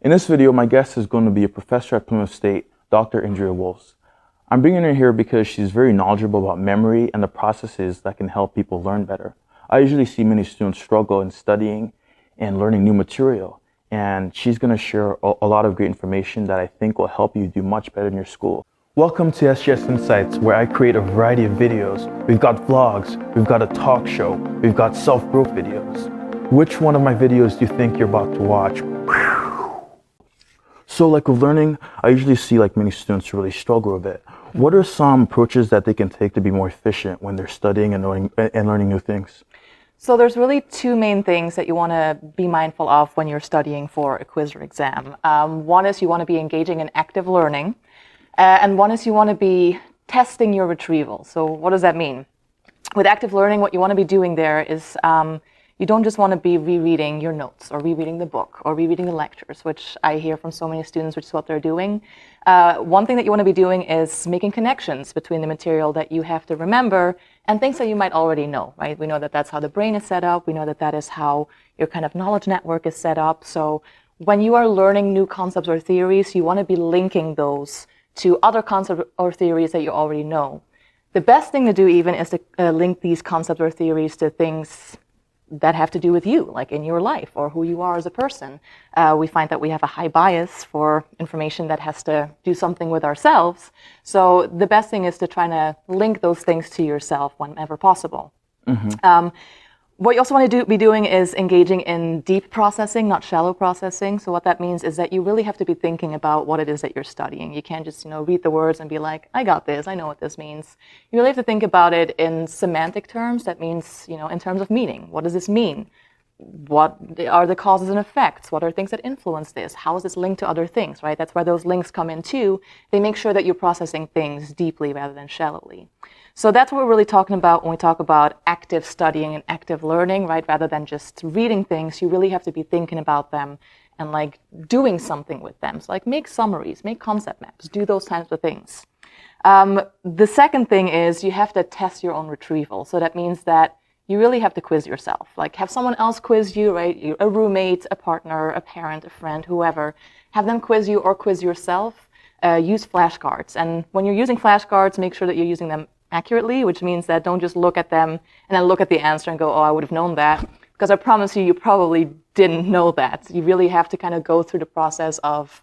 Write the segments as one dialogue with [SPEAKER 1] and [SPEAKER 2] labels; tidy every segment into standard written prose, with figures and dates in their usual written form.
[SPEAKER 1] In this video, my guest is going to be a professor at Plymouth State, Dr. Andrea Wolfs. I'm bringing her here because she's very knowledgeable about memory and the processes that can help people learn better. I usually see many students struggle in studying and learning new material, and she's going to share a lot of great information that I think will help you do much better in your school. Welcome to SGS Insights, where I create a variety of videos. We've got vlogs, we've got a talk show, we've got self-growth videos. Which one of my videos do you think you're about to watch? So like with learning, I usually see like many students really struggle with it. What are some approaches that they can take to be more efficient when they're studying and learning new things?
[SPEAKER 2] So there's really two main things that you want to be mindful of when you're studying for a quiz or exam. One is you want to be engaging in active learning, and one is you want to be testing your retrieval. So what does that mean? With active learning, what you want to be doing there is you don't just want to be rereading your notes or rereading the book or rereading the lectures, which I hear from so many students, which is what they're doing. One thing that you want to be doing is making connections between the material that you have to remember and things that you might already know, right? We know that that's how the brain is set up. We know that that is how your kind of knowledge network is set up. So when you are learning new concepts or theories, you want to be linking those to other concepts or theories that you already know. The best thing to do even is to link these concepts or theories to things that have to do with you, like in your life or who you are as a person. We find that we have a high bias for information that has to do something with ourselves. So the best thing is to try to link those things to yourself whenever possible. Mm-hmm. What you also want to be doing is engaging in deep processing, not shallow processing. So what that means is that you really have to be thinking about what it is that you're studying. You can't just, read the words and be like, I got this, I know what this means. You really have to think about it in semantic terms. That means, in terms of meaning. What does this mean? What are the causes and effects? What are things that influence this? How is this linked to other things, right? That's where those links come in too. They make sure that you're processing things deeply rather than shallowly. So that's what we're really talking about when we talk about active studying and active learning, right? Rather than just reading things, you really have to be thinking about them and like doing something with them. So like make summaries, make concept maps, do those types of things. The second thing is you have to test your own retrieval. So that means that you really have to quiz yourself. Like have someone else quiz you, right? A roommate, a partner, a parent, a friend, whoever. Have them quiz you or quiz yourself. Use flashcards. And when you're using flashcards, make sure that you're using them accurately, which means that don't just look at them and then look at the answer and go, oh, I would have known that. Because I promise you, you probably didn't know that. You really have to kind of go through the process of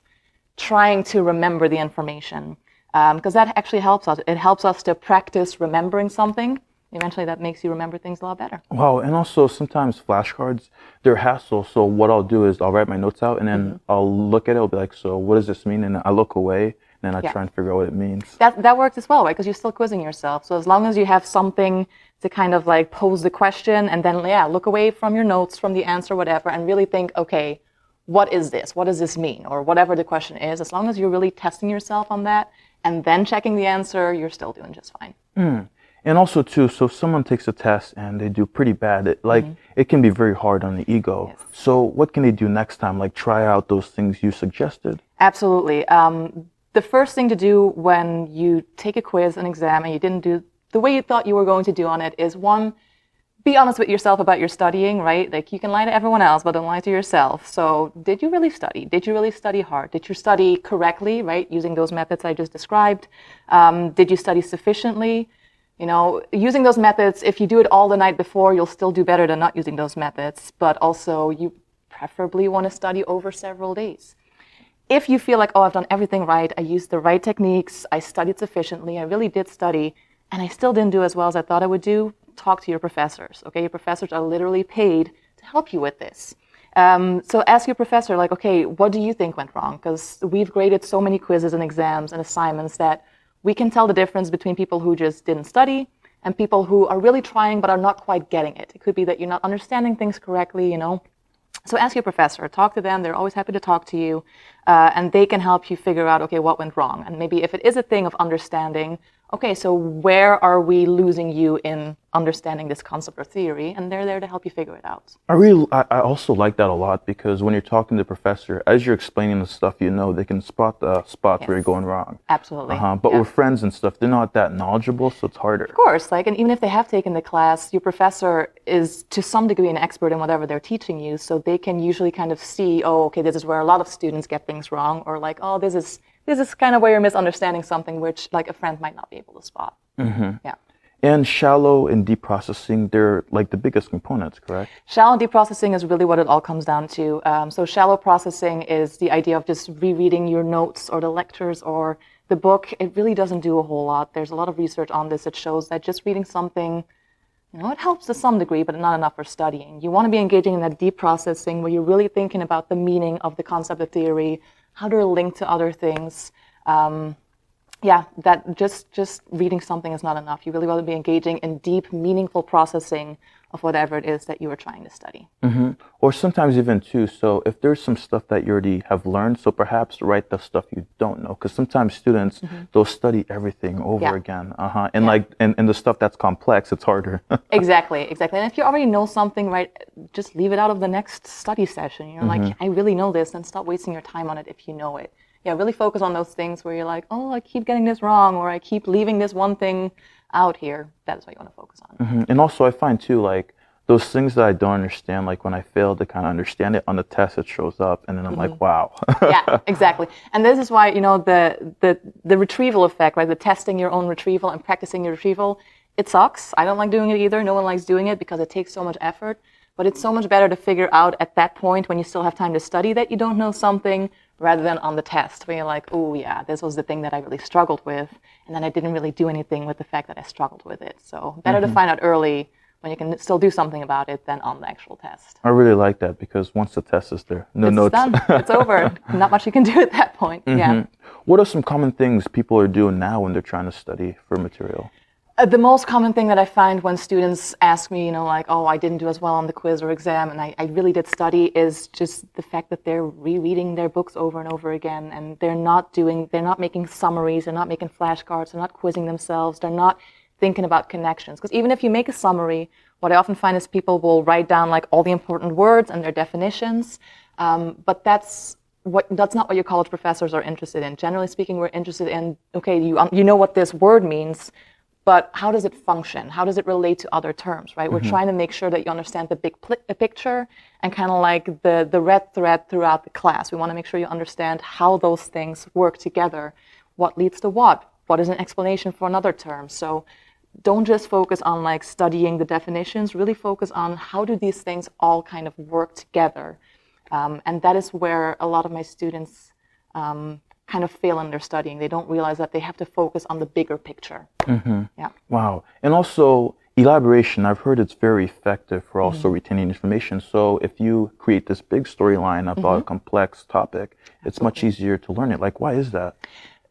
[SPEAKER 2] trying to remember the information. Because that actually helps us. It helps us to practice remembering something. Eventually that makes you remember things a lot better.
[SPEAKER 1] Wow, and also sometimes flashcards, they're hassle. So what I'll do is I'll write my notes out and then I'll look at it, I'll be like, so what does this mean? And I look away and then I try and figure out what it means.
[SPEAKER 2] That works as well, right? Because you're still quizzing yourself. So as long as you have something to kind of like pose the question and then, look away from your notes, from the answer, whatever, and really think, okay, what is this? What does this mean? Or whatever the question is, as long as you're really testing yourself on that and then checking the answer, you're still doing just fine.
[SPEAKER 1] And also too, so if someone takes a test and they do pretty bad, it can be very hard on the ego. Yes. So what can they do next time? Like try out those things you suggested?
[SPEAKER 2] Absolutely. The first thing to do when you take a quiz, an exam, and you didn't do the way you thought you were going to do on it is one, be honest with yourself about your studying, right? Like you can lie to everyone else, but don't lie to yourself. So did you really study? Did you really study hard? Did you study correctly, right? Using those methods I just described. Did you study sufficiently? Using those methods, if you do it all the night before, you'll still do better than not using those methods. But also, you preferably want to study over several days. If you feel like, oh, I've done everything right, I used the right techniques, I studied sufficiently, I really did study, and I still didn't do as well as I thought I would do, talk to your professors, okay? Your professors are literally paid to help you with this. So ask your professor, like, okay, what do you think went wrong? Because we've graded so many quizzes and exams and assignments that we can tell the difference between people who just didn't study and people who are really trying but are not quite getting it. It could be that you're not understanding things correctly, So ask your professor, talk to them. They're always happy to talk to you. And they can help you figure out, okay, what went wrong? And maybe if it is a thing of understanding, okay, so where are we losing you in understanding this concept or theory? And they're there to help you figure it out.
[SPEAKER 1] I also like that a lot because when you're talking to the professor, as you're explaining the stuff you know, they can spot the spots where you're going wrong.
[SPEAKER 2] Absolutely.
[SPEAKER 1] But with friends and stuff, they're not that knowledgeable, so it's harder.
[SPEAKER 2] Of course, like, and even if they have taken the class, your professor is to some degree an expert in whatever they're teaching you, so they can usually kind of see, oh, okay, this is where a lot of students get things wrong, or like, oh, this is kind of where you're misunderstanding something, which like a friend might not be able to spot. Yeah.
[SPEAKER 1] And shallow and deep processing, they're like the biggest components, correct?
[SPEAKER 2] Shallow and deep processing is really what it all comes down to. So shallow processing is the idea of just rereading your notes or the lectures or the book. It really doesn't do a whole lot. There's a lot of research on this that shows that just reading something, it helps to some degree, but not enough for studying. You want to be engaging in that deep processing where you're really thinking about the meaning of the concept of theory, how they're linked to other things. That just reading something is not enough. You really want to be engaging in deep, meaningful processing of whatever it is that you are trying to study.
[SPEAKER 1] Or sometimes even too, so if there's some stuff that you already have learned, so perhaps write the stuff you don't know, because sometimes students, they'll study everything over again. And and the stuff that's complex, it's harder.
[SPEAKER 2] Exactly. And if you already know something, right, just leave it out of the next study session. You're like, I really know this, and stop wasting your time on it if you know it. Yeah, really focus on those things where you're like, oh, I keep getting this wrong, or I keep leaving this one thing out here. That is what you want to focus on.
[SPEAKER 1] And also I find too, like those things that I don't understand, like when I fail to kind of understand it on the test, it shows up and then I'm like, wow.
[SPEAKER 2] Yeah, exactly. And this is why, the retrieval effect, right? The testing your own retrieval and practicing your retrieval, it sucks. I don't like doing it either. No one likes doing it because it takes so much effort. But it's so much better to figure out at that point when you still have time to study that you don't know something rather than on the test where you're like, oh yeah, this was the thing that I really struggled with. And then I didn't really do anything with the fact that I struggled with it. So better to find out early when you can still do something about it than on the actual test.
[SPEAKER 1] I really like that because once the test is there, no
[SPEAKER 2] It's
[SPEAKER 1] notes.
[SPEAKER 2] done. It's over. Not much you can do at that point. Yeah.
[SPEAKER 1] What are some common things people are doing now when they're trying to study for material?
[SPEAKER 2] The most common thing that I find when students ask me, like, oh, I didn't do as well on the quiz or exam, and I really did study, is just the fact that they're rereading their books over and over again, and they're not making summaries, they're not making flashcards, they're not quizzing themselves, they're not thinking about connections. Because even if you make a summary, what I often find is people will write down like all the important words and their definitions, but that's not what your college professors are interested in. Generally speaking, we're interested in, okay, you know what this word means, but how does it function? How does it relate to other terms, right? We're trying to make sure that you understand the big picture and kind of like the red thread throughout the class. We want to make sure you understand how those things work together. What leads to what? What is an explanation for another term? So don't just focus on like studying the definitions, really focus on how do these things all kind of work together. And that is where a lot of my students kind of fail in their studying. They don't realize that they have to focus on the bigger picture. Yeah.
[SPEAKER 1] Wow. And also elaboration, I've heard it's very effective for also retaining information. So if you create this big storyline about a complex topic, it's much easier to learn it. Like, why is that?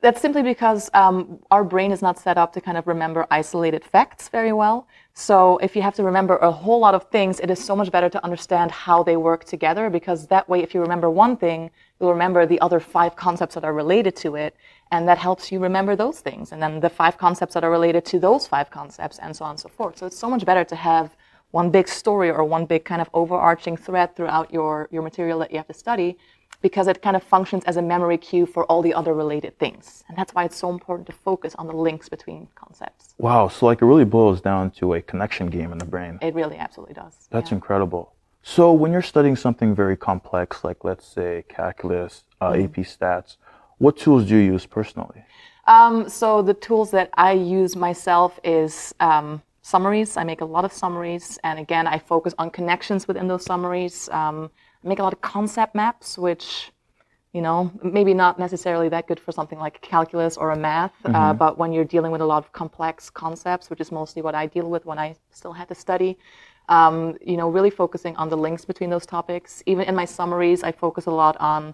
[SPEAKER 2] That's simply because our brain is not set up to kind of remember isolated facts very well. So if you have to remember a whole lot of things, it is so much better to understand how they work together, because that way, if you remember one thing, you'll remember the other 5 concepts that are related to it, and that helps you remember those things. And then the 5 concepts that are related to those 5 concepts, and so on and so forth. So it's so much better to have one big story or one big kind of overarching thread throughout your material that you have to study, because it kind of functions as a memory cue for all the other related things. And that's why it's so important to focus on the links between concepts.
[SPEAKER 1] Wow, so like it really boils down to a connection game in the brain.
[SPEAKER 2] It really absolutely does.
[SPEAKER 1] That's incredible. So when you're studying something very complex, like let's say calculus, AP stats, what tools do you use personally?
[SPEAKER 2] So the tools that I use myself is summaries. I make a lot of summaries. And again, I focus on connections within those summaries. Make a lot of concept maps, which, maybe not necessarily that good for something like calculus or a math, but when you're dealing with a lot of complex concepts, which is mostly what I deal with when I still had to study, really focusing on the links between those topics. Even in my summaries, I focus a lot on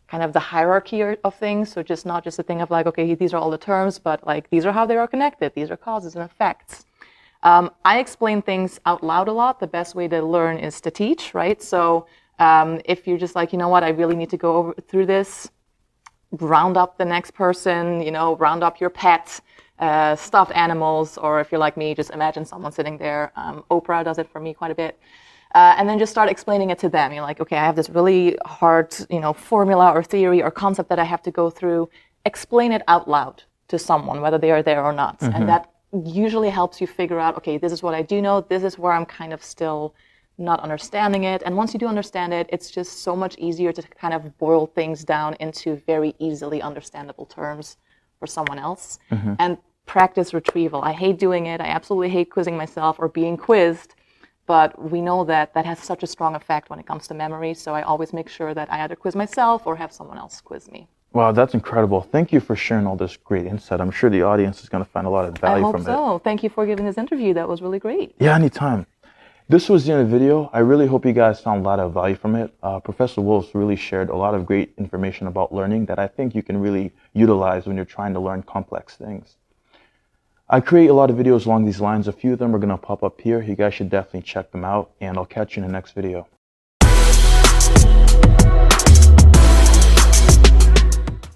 [SPEAKER 2] kind of the hierarchy of things, so not just a thing of like, okay, these are all the terms, but like these are how they are connected, these are causes and effects. I explain things out loud a lot. The best way to learn is to teach, right? So if you're just like, I really need to go through this, round up the next person, round up your pet, stuffed animals, or if you're like me, just imagine someone sitting there. Oprah does it for me quite a bit. And then just start explaining it to them. You're like, okay, I have this really hard, formula or theory or concept that I have to go through. Explain it out loud to someone, whether they are there or not. And that usually helps you figure out, okay, this is what I do know. This is where I'm kind of still not understanding it. And once you do understand it, it's just so much easier to kind of boil things down into very easily understandable terms for someone else. And practice retrieval. I hate doing it. I absolutely hate quizzing myself or being quizzed. But we know that that has such a strong effect when it comes to memory, so I always make sure that I either quiz myself or have someone else quiz me.
[SPEAKER 1] Wow, that's incredible. Thank you for sharing all this great insight. I'm sure the audience is going to find a lot of value from it.
[SPEAKER 2] I hope so. Thank you for giving this interview. That was really great.
[SPEAKER 1] Yeah, anytime. This was the end of the video. I really hope you guys found a lot of value from it. Professor Wolves really shared a lot of great information about learning that I think you can really utilize when you're trying to learn complex things. I create a lot of videos along these lines. A few of them are going to pop up here. You guys should definitely check them out, and I'll catch you in the next video.